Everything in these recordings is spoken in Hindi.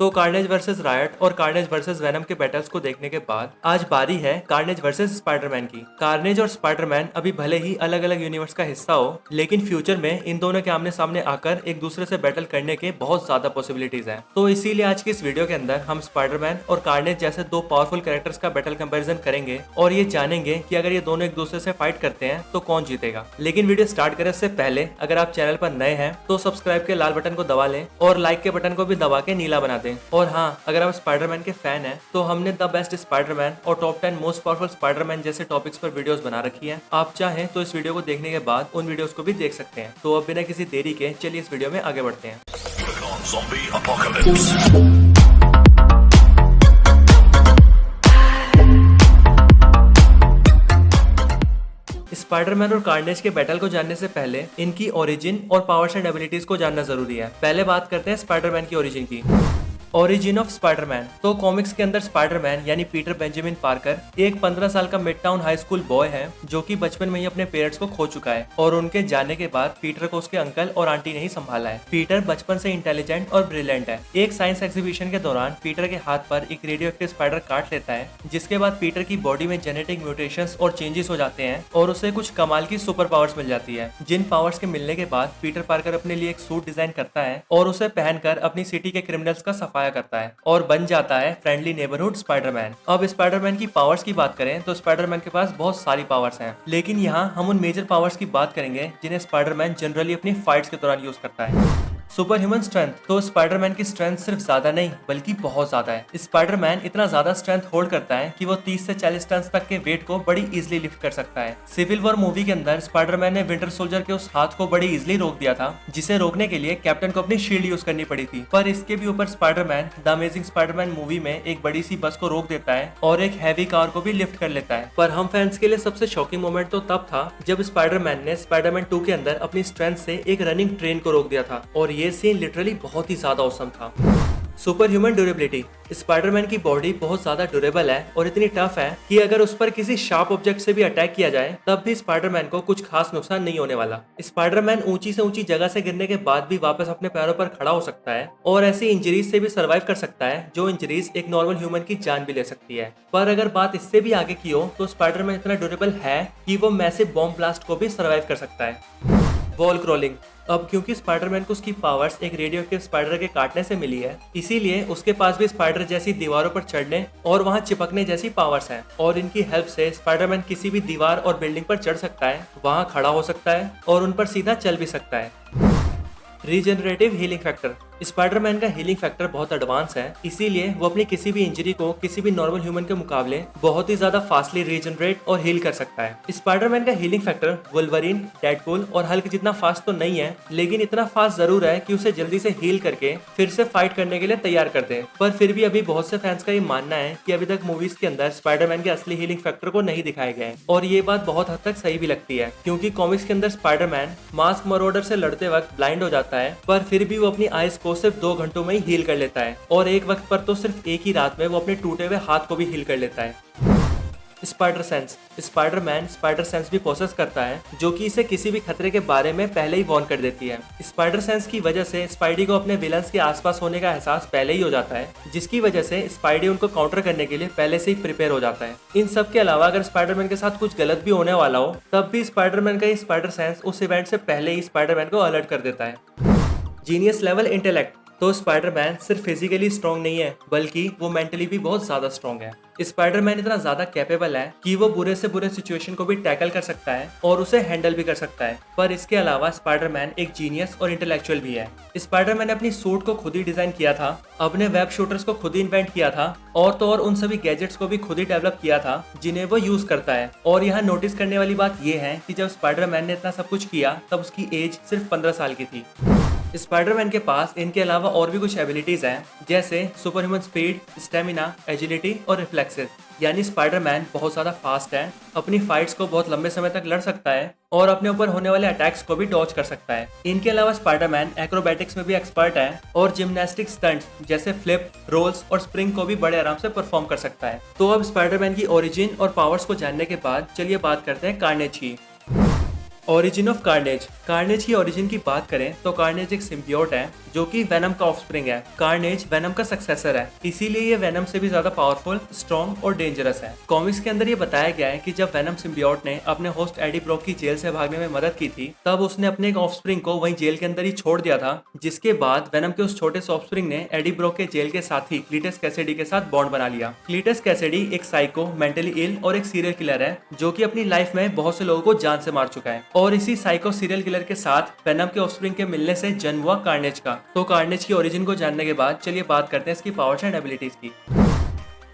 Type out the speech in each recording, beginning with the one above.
तो कार्नेज वर्सेस रायट और कार्नेज वर्सेस वेनम के बैटल्स को देखने के बाद आज बारी है कार्नेज वर्सेस स्पाइडरमैन की। कार्नेज और स्पाइडरमैन अभी भले ही अलग अलग यूनिवर्स का हिस्सा हो, लेकिन फ्यूचर में इन दोनों के आमने सामने आकर एक दूसरे से बैटल करने के बहुत ज्यादा पॉसिबिलिटीज हैं। तो इसीलिए आज की इस वीडियो के अंदर हम स्पाइडरमैन और कार्नेज जैसे दो पावरफुल कैरेक्टर्स का बैटल कंपैरिजन करेंगे और ये जानेंगे कि अगर ये दोनों एक दूसरे से फाइट करते हैं तो कौन जीतेगा। लेकिन वीडियो स्टार्ट करें उससे पहले अगर आप चैनल पर नए हैं तो सब्सक्राइब के लाल बटन को दबा लें और लाइक के बटन को भी दबा के नीला बना दें। और हाँ, अगर आप स्पाइडरमैन के फैन हैं तो हमने द बेस्ट स्पाइडरमैन और टॉप 10 मोस्ट पावरफुल स्पाइडरमैन जैसे टॉपिक्स पर वीडियोस बना रखी हैं। आप चाहें तो इस वीडियो को देखने के बाद उन वीडियोस को भी देख सकते हैं। तो अब बिना किसी देरी के चलिए इस वीडियो में आगे बढ़ते हैं। स्पाइडरमैन और कार्नेज के बैटल को जानने से पहले इनकी ओरिजिन और पावर्स एंड एबिलिटीज को जानना जरूरी है। पहले बात करते हैं स्पाइडरमैन की ओरिजिन की। Origin of Spiderman. तो कॉमिक्स के अंदर स्पाइडरमैन यानी पीटर बेंजामिन पार्कर एक 15 साल का mid town high school boy है जो कि बचपन में ही अपने पेरेंट्स को खो चुका है और उनके जाने के बाद पीटर को उसके अंकल और आंटी ने ही संभाला है। पीटर बचपन से इंटेलिजेंट और ब्रिलियंट है। एक साइंस एग्जीबिशन के दौरान पीटर के हाथ पर एक रेडियो एक्टिव स्पाइडर काट लेता है, जिसके बाद पीटर की बॉडी में जेनेटिक म्यूटेशंस और चेंजेस हो जाते हैं और उसे कुछ कमाल की सुपर पावर्स मिल जाती है। जिन पावर्स के मिलने के बाद पीटर पार्कर अपने लिए एक सूट डिजाइन करता है और उसे पहनकर अपनी सिटी के क्रिमिनल्स का सफाया करता है और बन जाता है फ्रेंडली नेबरहुड स्पाइडरमैन। अब स्पाइडरमैन की पावर्स की बात करें तो स्पाइडरमैन के पास बहुत सारी पावर्स हैं, लेकिन यहाँ हम उन मेजर पावर्स की बात करेंगे जिन्हें स्पाइडरमैन जनरली अपनी फाइट्स के दौरान यूज करता है। Super human strength. तो स्पाइडरमैन की स्ट्रेंथ सिर्फ ज्यादा नहीं बल्कि बहुत ज्यादा है। स्पाइडरमैन इतना ज्यादा स्ट्रेंथ होल्ड करता है कि वो 30 से 40 टन तक के वेट को बड़ी इजीली लिफ्ट कर सकता है। सिविल वॉर मूवी के अंदर स्पाइडरमैन ने विंटर सोल्जर के उस हाथ को बड़ी इजीली रोक दिया था, जिसे रोकने के लिए कैप्टन को अपनी शील्ड यूज करनी पड़ी थी। पर इसके भी ऊपर Spiderman the amazing Spiderman movie में एक बड़ी सी बस को रोक देता है और एक हैवी कार को भी लिफ्ट कर लेता है। पर हम फैंस के लिए सबसे शॉकिंग मोमेंट तो तब था जब स्पाइडरमैन ने स्पाइडरमैन 2 के अंदर अपनी स्ट्रेंथ से एक रनिंग ट्रेन को रोक दिया था और ये सीन लिटरली बहुत ही ज्यादा औसम था। Super human durability. स्पाइडरमैन की बॉडी बहुत ज्यादा ड्यूरेबल है और इतनी टफ है कि अगर उस पर किसी शार्प ऑब्जेक्ट से भी अटैक किया जाए तब भी स्पाइडरमैन को कुछ खास नुकसान नहीं होने वाला। स्पाइडरमैन ऊंची से ऊंची जगह से गिरने के बाद भी वापस अपने पैरों पर खड़ा हो सकता है और ऐसी इंजरीज से भी सर्वाइव कर सकता है जो इंजरीज एक नॉर्मल ह्यूमन की जान भी ले सकती है। पर अगर बात इससे भी आगे की हो तो स्पाइडरमैन इतना ड्यूरेबल है कि वो मैसिव बॉम्ब ब्लास्ट को भी सर्वाइव कर सकता है। Wall crawling. अब क्योंकि स्पाइडरमैन को उसकी पावर्स एक रेडियो एक्टिव स्पाइडर के काटने से मिली है, इसीलिए उसके पास भी स्पाइडर जैसी दीवारों पर चढ़ने और वहां चिपकने जैसी पावर्स हैं और इनकी हेल्प से स्पाइडरमैन किसी भी दीवार और बिल्डिंग पर चढ़ सकता है, वहां खड़ा हो सकता है और उन पर सीधा चल भी सकता है। Regenerative healing factor. स्पाइडरमैन का हीलिंग फैक्टर बहुत एडवांस है, इसीलिए वो अपनी किसी भी इंजरी को किसी भी नॉर्मल ह्यूमन के मुकाबले बहुत ही ज्यादा फास्टली रीजनरेट और हील कर सकता है। स्पाइडरमैन का हीलिंग फैक्टर वुल्वरीन, डेडपूल और हल्क जितना फास्ट तो नहीं है, लेकिन इतना फास्ट जरूर है कि उसे जल्दी से हील करके फिर से फाइट करने के लिए तैयार कर दे। पर फिर भी अभी बहुत से फैंस का ये मानना है कि अभी तक मूवीज के अंदर स्पाइडरमैन के असली हीलिंग फैक्टर को नहीं दिखाए गए और ये बात बहुत हद तक सही भी लगती है, क्योंकि कॉमिक्स के अंदर स्पाइडरमैन मास्क मरोडर से लड़ते वक्त ब्लाइंड हो जाता है, पर फिर भी वो अपनी आइज को सिर्फ 2 घंटों में ही हील कर लेता है और एक वक्त पर तो सिर्फ एक ही रात में वो अपने टूटे हुए हाथ को भी हील कर लेता है। Spider sense. Spiderman spider sense भी प्रोसेस करता है जो कि इसे किसी भी खतरे के बारे में पहले ही वार्न कर देती है। स्पाइडर सेंस की वजह से स्पाइडी को अपने विलन्स के आसपास होने का एहसास पहले ही हो जाता है, जिसकी वजह से स्पाइडी उनको काउंटर करने के लिए पहले से ही प्रिपेयर हो जाता है। इन सब के अलावा अगर स्पाइडरमैन के साथ कुछ गलत भी होने वाला हो तब भी स्पाइडरमैन का ये स्पाइडर सेंस उस इवेंट से पहले ही स्पाइडरमैन को अलर्ट कर देता है। Genius level intellect. तो स्पाइडरमैन सिर्फ फिजिकली स्ट्रॉन्ग नहीं है बल्कि वो मेंटली भी बहुत ज्यादा स्ट्रॉन्ग है। स्पाइडरमैन इतना ज्यादा कैपेबल है कि वो बुरे से बुरे सिचुएशन को भी टैकल कर सकता है और उसे हैंडल भी कर सकता है। पर इसके अलावा स्पाइडरमैन एक जीनियस और इंटेलेक्चुअल भी है। स्पाइडरमैन ने अपनी सूट को खुद ही डिजाइन किया था, अपने वेब शूटर्स को खुद ही इन्वेंट किया था और तो और उन सभी गैजेट्स को भी खुद ही डेवलप किया था जिन्हें वो यूज करता है। और यहाँ नोटिस करने वाली बात यह है कि जब स्पाइडरमैन ने इतना सब कुछ किया तब उसकी एज सिर्फ 15 साल की थी। स्पाइडरमैन के पास इनके अलावा और भी कुछ एबिलिटीज हैं, जैसे super human speed, stamina, agility और रिफ्लेक्सेस। यानी स्पाइडरमैन बहुत ज्यादा फास्ट है, अपनी फाइट्स को बहुत लंबे समय तक लड़ सकता है और अपने ऊपर होने वाले अटैक्स को भी डॉज कर सकता है। इनके अलावा स्पाइडरमैन एक्रोबैटिक्स में भी एक्सपर्ट है और जिम्नास्टिक स्टंट्स जैसे फ्लिप, रोल्स और स्प्रिंग को भी बड़े आराम से परफॉर्म कर सकता है। तो अब स्पाइडरमैन की ओरिजिन और पावर्स को जानने के बाद चलिए बात करते हैं कार्नेज की। Origin of carnage. कार्नेज की ओरिजिन की बात करें तो कार्नेज एक सिम्बियोट है जो कि वेनम का ऑफस्प्रिंग है। कार्नेज वेनम का सक्सेसर है, इसीलिए ये वेनम से भी ज्यादा पावरफुल, स्ट्रॉन्ग और डेंजरस है। कॉमिक्स के अंदर ये बताया गया है कि जब वेनम सिम्बियोट ने अपने होस्ट एडी ब्रॉक की जेल से भागने में मदद की थी, तब उसने अपने एक ऑफस्प्रिंग को वहीं जेल के अंदर ही छोड़ दिया था, जिसके बाद वेनम के उस छोटे से ऑफस्प्रिंग ने एडी ब्रॉक के जेल के साथ ही क्लीटस कैसिडी के साथ बॉन्ड बना लिया। क्लीटस कैसिडी एक साइको, मेंटली इल और एक सीरियल किलर है जो कि अपनी लाइफ में बहुत से लोगों को जान से मार चुका है, और इसी साइको सीरियल किलर के साथ वेनम के ऑफस्प्रिंग के मिलने से जन्म हुआ कार्नेज का। तो कार्नेज की ओरिजिन को जानने के बाद चलिए बात करते हैं इसकी पावर्स एंड एबिलिटीज की।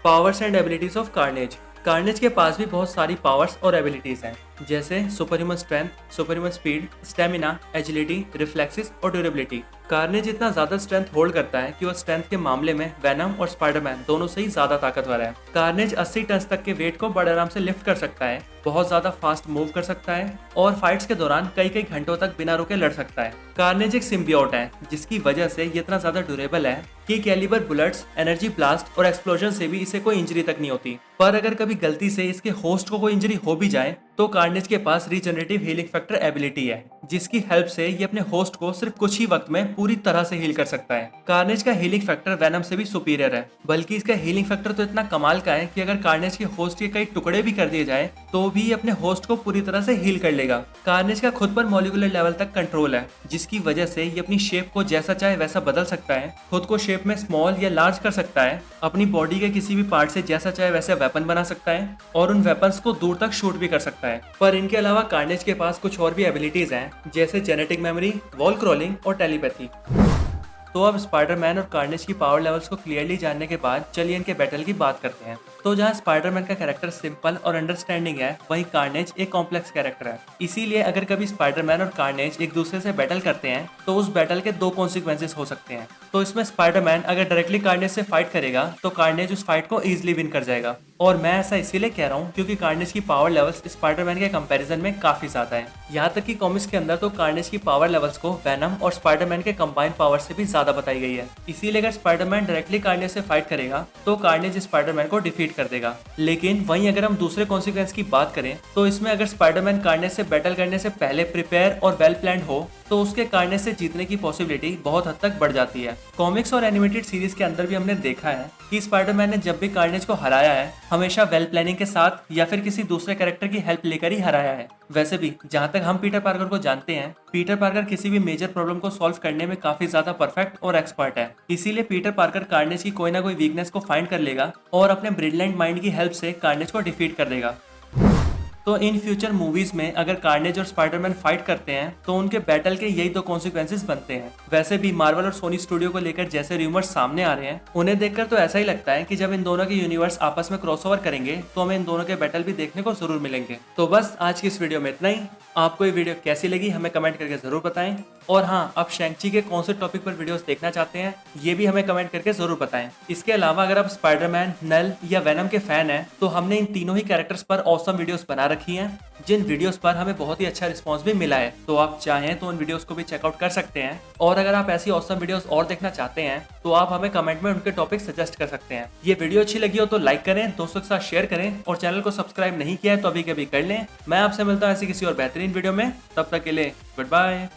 Powers and abilities of carnage. Carnage के पास भी बहुत सारी पावर्स और एबिलिटीज हैं, जैसे super human strength, super human speed, stamina, agility, reflexes और ड्यूरेबिलिटी। कार्नेज इतना ज्यादा स्ट्रेंथ होल्ड करता है कि वो स्ट्रेंथ के मामले में वेनम और स्पाइडरमैन दोनों से ही ज्यादा ताकतवर है। कार्नेज 80 टन तक के वेट को बड़े आराम से लिफ्ट कर सकता है, बहुत ज्यादा फास्ट मूव कर सकता है और फाइट्स के दौरान कई कई घंटों तक बिना रुके लड़ सकता है। कार्नेज एक सिम्बियोट है जिसकी वजह से ये इतना ज्यादा ड्यूरेबल है कि कैलिबर बुलेट्स, एनर्जी ब्लास्ट और एक्सप्लोजन से भी इसे कोई इंजरी तक नहीं होती। पर अगर कभी गलती से इसके होस्ट को कोई इंजरी हो भी जाए तो कार्नेज के पास रीजनरेटिव हीलिंग फैक्टर एबिलिटी है, जिसकी हेल्प से ये अपने होस्ट को सिर्फ कुछ ही वक्त में पूरी तरह से हील कर सकता है। कार्नेज का हीलिंग फैक्टर वेनम से भी सुपीरियर है, बल्कि इसका हीलिंग फैक्टर तो इतना कमाल का है कि अगर कार्नेज के होस्ट के कई टुकड़े भी कर दिए जाए तो भी अपने होस्ट को पूरी तरह से हील कर लेगा। कार्नेज का खुद पर मॉलिक्यूलर लेवल तक कंट्रोल है, जिसकी वजह से ये अपनी शेप को जैसा चाहे वैसा बदल सकता है, खुद को शेप में स्मॉल या लार्ज कर सकता है, अपनी बॉडी के किसी भी पार्ट से जैसा चाहे वैसे वेपन बना सकता है और उन वेपन्स को दूर तक शूट भी कर सकता है। पर इनके अलावा कार्नेज के पास कुछ और भी एबिलिटीज हैं, जैसे जेनेटिक मेमोरी, वॉल क्रॉलिंग और टेलीपैथी। तो अब स्पाइडरमैन और कार्नेज की पावर लेवल्स को क्लियरली जानने के बाद चलिए इनके बैटल की बात करते हैं। तो जहाँ स्पाइडरमैन का कैरेक्टर सिंपल और अंडरस्टैंडिंग है, वहीं कार्नेज एक कॉम्प्लेक्स कैरेक्टर है। इसीलिए अगर कभी स्पाइडरमैन और कार्नेज एक दूसरे से बैटल करते हैं तो उस बैटल के दो कॉन्सिक्वेंसेस हो सकते हैं। तो इसमें स्पाइडरमैन अगर डायरेक्टली कार्नेज से फाइट करेगा तो कार्नेज उस फाइट को इजिली विन कर जाएगा, और मैं ऐसा इसीलिए कह रहा हूँ क्योंकि कार्नेज की पावर लेवल्स स्पाइडरमैन के कंपैरिजन में काफी ज्यादा है। यहाँ तक कि कॉमिक्स के अंदर तो कार्नेज की पावर लेवल्स को वेनम और स्पाइडरमैन के कंबाइंड पावर से भी ज्यादा बताई गई है। इसीलिए अगर स्पाइडरमैन डायरेक्टली कार्नेज से फाइट करेगा तो कार्नेज स्पाइडरमैन को डिफीट कर देगा। लेकिन वहीं अगर हम दूसरे कॉन्सिक्वेंस की बात करें तो इसमें अगर स्पाइडरमैन कार्नेज से बैटल करने से पहले प्रिपेयर और वेल प्लान्ड हो तो उसके कार्नेज से जीतने की पॉसिबिलिटी बहुत हद तक बढ़ जाती है। कॉमिक्स और एनिमेटेड सीरीज के अंदर भी हमने देखा है कि स्पाइडरमैन ने जब भी कार्नेज को हराया है हमेशा वेल प्लानिंग के साथ या फिर किसी दूसरे कैरेक्टर की हेल्प लेकर ही हराया है। वैसे भी जहाँ तक हम पीटर पार्कर को जानते हैं, पीटर पार्कर किसी भी मेजर प्रॉब्लम को सॉल्व करने में काफी ज्यादा परफेक्ट और एक्सपर्ट है। इसीलिए पीटर पार्कर कार्नेज की कोई ना कोई वीकनेस को फाइंड कर लेगा और अपने ब्रिलियंट माइंड की हेल्प से कार्नेज को डिफीट कर देगा। तो इन फ्यूचर मूवीज में अगर कार्नेज और स्पाइडरमैन फाइट करते हैं तो उनके बैटल के यही दो कॉन्सिक्वेंसेस बनते हैं। वैसे भी मार्वल और सोनी स्टूडियो को लेकर जैसे रूमर्स सामने आ रहे हैं, उन्हें देखकर तो ऐसा ही लगता है कि जब इन दोनों के यूनिवर्स आपस में क्रॉसओवर करेंगे तो हमें इन दोनों के बैटल भी देखने को जरूर मिलेंगे। तो बस आज की इस वीडियो में इतना ही। आपको ये वीडियो कैसी लगी हमें कमेंट करके जरूर बताएं, और हाँ, आप शैंग-ची के कौन से टॉपिक पर वीडियोस देखना चाहते हैं ये भी हमें कमेंट करके जरूर बताएं। इसके अलावा अगर आप स्पाइडरमैन, नल या वेनम के फैन हैं तो हमने इन तीनों ही कैरेक्टर्स पर ऑसम वीडियोस बना रखी हैं, जिन वीडियोस पर हमें बहुत ही अच्छा रिस्पांस भी मिला है। तो आप चाहें तो उन वीडियोस को भी चेकआउट कर सकते हैं, और अगर आप ऐसी ऑसम वीडियोस और देखना चाहते हैं तो आप हमें कमेंट में उनके टॉपिक सजेस्ट कर सकते हैं। ये वीडियो अच्छी लगी हो तो लाइक करें, दोस्तों के साथ शेयर करें, और चैनल को सब्सक्राइब नहीं किया है तो अभी कभी कर लें। मैं आपसे मिलता हूँ ऐसी किसी और बेहतरीन वीडियो में, तब तक के लिए गुड बाय।